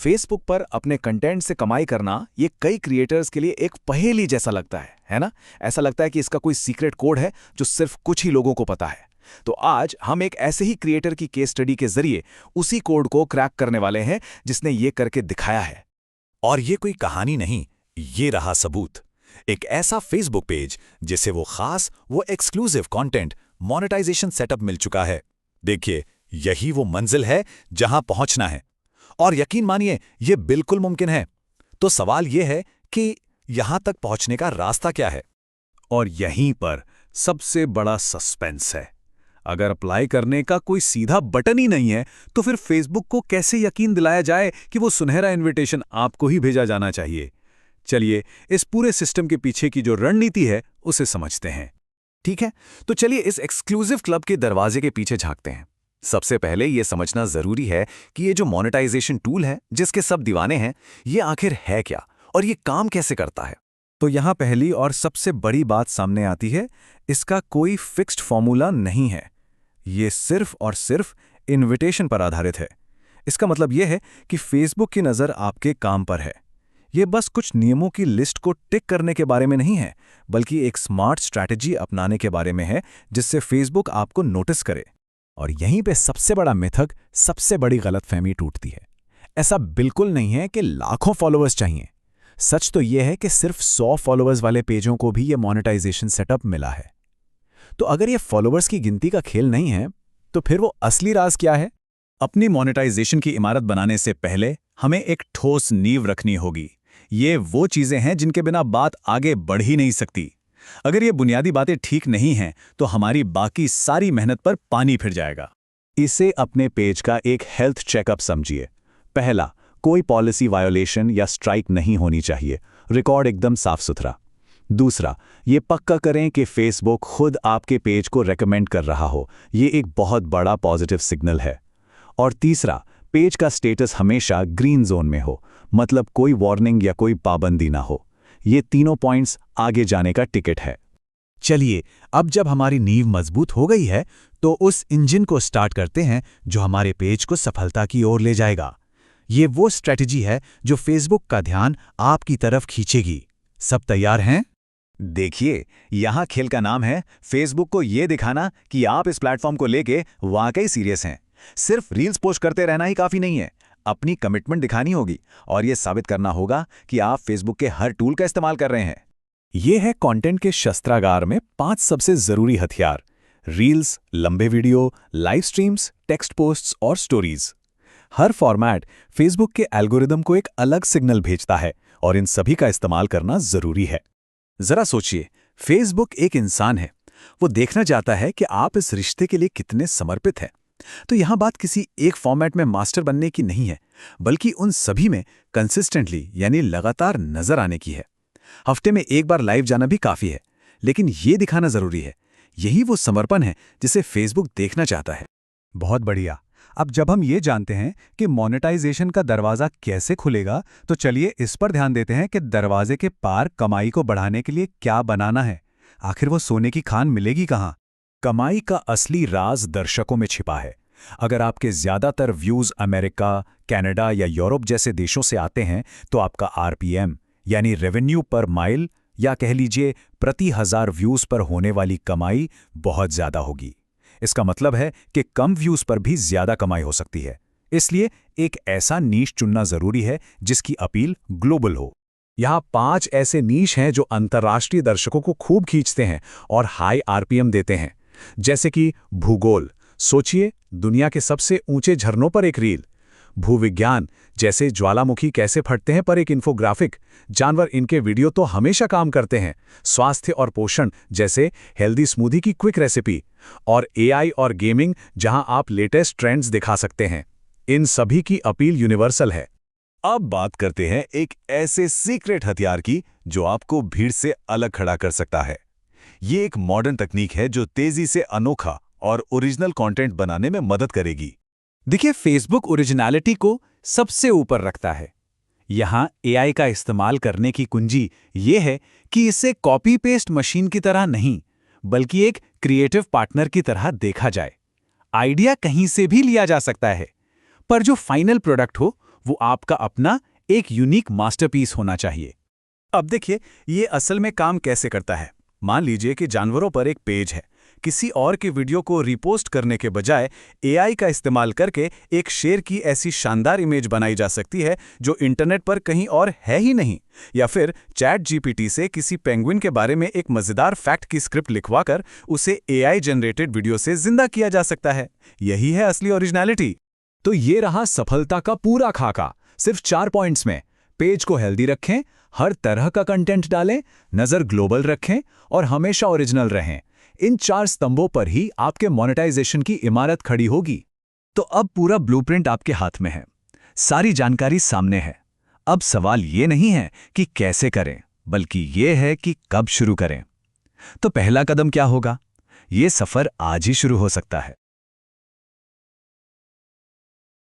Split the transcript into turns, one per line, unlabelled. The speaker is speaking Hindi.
फेसबुक पर अपने कंटेंट से कमाई करना ये कई क्रिएटर्स के लिए एक पहेली जैसा लगता है ना? ऐसा लगता है कि इसका कोई सीक्रेट कोड है जो सिर्फ कुछ ही लोगों को पता है। तो आज हम एक ऐसे ही क्रिएटर की केस स्टडी के जरिए उसी कोड को क्रैक करने वाले हैं जिसने ये करके दिखाया है।
और ये कोई कहानी नहीं, ये रहा सबूत। एक ऐसा फेसबुक पेज जिसे वो एक्सक्लूसिव कंटेंट मोनेटाइजेशन सेटअप मिल चुका है। देखिए, यही वो मंजिल है जहां पहुंचना है। और यकीन मानिए, ये बिल्कुल मुमकिन है। तो सवाल ये है कि यहां तक पहुंचने का रास्ता क्या है?
और यहीं पर सबसे बड़ा सस्पेंस है। अगर अप्लाई करने का कोई सीधा बटन ही नहीं है, तो फिर फेसबुक को कैसे यकीन दिलाया जाए कि वो सुनहरा इनविटेशन आपको ही भेजा जाना चाहिए? चलिए, इस पूरे सिस्टम के पीछे की जो रणनीति है उसे समझते हैं।
ठीक है, तो चलिए इस एक्सक्लूसिव क्लब के दरवाजे के पीछे झांकते हैं। सबसे पहले यह समझना जरूरी है कि ये जो मोनेटाइजेशन टूल है जिसके सब दीवाने हैं, ये आखिर है क्या और ये काम कैसे करता है।
तो यहां पहली और सबसे बड़ी बात सामने आती है, इसका कोई फिक्स्ड फॉर्मूला नहीं है। ये सिर्फ और सिर्फ इनविटेशन पर आधारित है। इसका मतलब यह है कि फेसबुक की नज़र आपके काम पर है। ये बस कुछ नियमों की लिस्ट को टिक करने के बारे में नहीं है, बल्कि एक स्मार्ट स्ट्रैटेजी अपनाने के बारे में है जिससे फेसबुक आपको नोटिस करे। और यहीं पे सबसे बड़ा मिथक, सबसे बड़ी गलतफहमी टूटती है। ऐसा बिल्कुल नहीं है कि लाखों फॉलोअर्स चाहिए। सच तो यह है कि सिर्फ 100 फॉलोअर्स वाले पेजों को भी ये मोनेटाइजेशन सेटअप मिला है। तो अगर ये फॉलोअर्स की गिनती का खेल नहीं है, तो फिर वो असली राज क्या है? अपनी मोनेटाइजेशन की इमारत बनाने से पहले हमें एक ठोस नींव रखनी होगी। ये वो चीजें हैं जिनके बिना बात आगे बढ़ ही नहीं सकती। अगर ये बुनियादी बातें ठीक नहीं हैं, तो हमारी बाकी सारी मेहनत पर पानी फिर जाएगा। इसे अपने पेज का एक हेल्थ चेकअप समझिए। पहला, कोई पॉलिसी वायोलेशन या स्ट्राइक नहीं होनी चाहिए। रिकॉर्ड एकदम साफ सुथरा। दूसरा, ये पक्का करें कि फेसबुक खुद आपके पेज को रेकमेंड कर रहा हो। ये एक बहुत बड़ा पॉजिटिव सिग्नल है। और तीसरा, पेज का स्टेटस हमेशा ग्रीन जोन में हो, मतलब कोई वार्निंग या कोई पाबंदी ना हो। ये तीनों पॉइंट्स आगे जाने का टिकट है। चलिए, अब जब हमारी नींव मजबूत हो गई है, तो उस इंजन को स्टार्ट करते हैं जो हमारे पेज को सफलता की ओर ले जाएगा। ये वो स्ट्रैटेजी है जो फेसबुक का ध्यान आपकी तरफ खींचेगी। सब तैयार हैं?
देखिए, यहां खेल का नाम है फेसबुक को ये दिखाना कि आप इस प्लेटफॉर्म को लेके वाकई सीरियस हैं। सिर्फ रील्स पोस्ट करते रहना ही काफी नहीं है, अपनी कमिटमेंट दिखानी होगी और यह साबित करना होगा कि आप फेसबुक के हर टूल का इस्तेमाल कर रहे हैं।
ये है कंटेंट के शस्त्रागार में 5 सबसे जरूरी हथियार: रील्स, लंबे video, live streams, text posts और स्टोरीज। हर फॉर्मेट फेसबुक के एल्गोरिदम को एक अलग सिग्नल भेजता है और इन सभी का इस्तेमाल करना जरूरी है। जरा सोचिए, फेसबुक एक इंसान है। वो देखना चाहता है कि आप इस रिश्ते के लिए कितने समर्पित हैं। तो यहां बात किसी एक फॉर्मेट में मास्टर बनने की नहीं है, बल्कि उन सभी में कंसिस्टेंटली यानी लगातार नजर आने की है। हफ्ते में एक बार लाइव जाना भी काफी है, लेकिन यह दिखाना जरूरी है। यही वो समर्पण है जिसे फेसबुक देखना चाहता है। बहुत बढ़िया। अब जब हम ये जानते हैं कि मोनेटाइजेशन का दरवाजा कैसे खुलेगा, तो चलिए इस पर ध्यान देते हैं कि दरवाजे के पार कमाई को बढ़ाने के लिए क्या बनाना है। आखिर वो सोने की खान मिलेगी कहां? कमाई का असली राज दर्शकों में छिपा है। अगर आपके ज्यादातर व्यूज अमेरिका, कनाडा या यूरोप जैसे देशों से आते हैं, तो आपका आरपीएम यानी रेवेन्यू पर माइल, या कह लीजिए प्रति 1000 व्यूज पर होने वाली कमाई बहुत ज्यादा होगी। इसका मतलब है कि कम व्यूज पर भी ज्यादा कमाई हो सकती है। इसलिए एक ऐसा नीश चुनना जरूरी है जिसकी अपील ग्लोबल हो। यहाँ 5 ऐसे नीश हैं जो अंतर्राष्ट्रीय दर्शकों को खूब खींचते हैं और हाई आरपीएम देते हैं। जैसे कि भूगोल, सोचिए दुनिया के सबसे ऊंचे झरनों पर एक रील। भूविज्ञान, जैसे ज्वालामुखी कैसे फटते हैं पर एक इन्फोग्राफिक। जानवर, इनके वीडियो तो हमेशा काम करते हैं। स्वास्थ्य और पोषण, जैसे हेल्दी स्मूदी की क्विक रेसिपी। और एआई और गेमिंग, जहां आप लेटेस्ट ट्रेंड्स दिखा सकते हैं। इन सभी की अपील यूनिवर्सल है।
अब बात करते हैं एक ऐसे सीक्रेट हथियार की जो आपको भीड़ से अलग खड़ा कर सकता है। ये एक मॉडर्न तकनीक है जो तेजी से अनोखा और ओरिजिनल कंटेंट बनाने में मदद करेगी।
देखिए, फेसबुक ओरिजिनलिटी को सबसे ऊपर रखता है। यहां एआई का इस्तेमाल करने की कुंजी ये है कि इसे कॉपी पेस्ट मशीन की तरह नहीं, बल्कि एक क्रिएटिव पार्टनर की तरह देखा जाए। आइडिया कहीं से भी लिया जा सकता है, पर जो फाइनल प्रोडक्ट हो वो आपका अपना एक यूनिक मास्टरपीस होना चाहिए। अब देखिए, ये असल में काम कैसे करता है। मान लीजिए कि जानवरों पर एक पेज है। किसी और की वीडियो को रिपोस्ट करने के बजाय एआई का इस्तेमाल करके एक शेर की ऐसी शानदार इमेज बनाई जा सकती है जो इंटरनेट पर कहीं और है ही नहीं। या फिर चैट जीपीटी से किसी पेंगुइन के बारे में एक मजेदार फैक्ट की स्क्रिप्ट लिखवाकर उसे एआई जनरेटेड वीडियो से जिंदा किया जा सकता है। यही है असली ओरिजिनलिटी। तो ये रहा सफलता का पूरा खाका, सिर्फ 4 पॉइंट्स में। पेज को हेल्दी रखें, हर तरह का कंटेंट डालें, नज़र ग्लोबल रखें और हमेशा ओरिजिनल रहें। इन 4 स्तंभों पर ही आपके मोनेटाइजेशन की इमारत खड़ी होगी। तो अब पूरा ब्लूप्रिंट आपके हाथ में है, सारी जानकारी सामने है। अब सवाल ये नहीं है कि कैसे करें, बल्कि ये है कि कब शुरू करें। तो पहला कदम क्या होगा? ये सफ़र आज ही शुरू हो सकता है।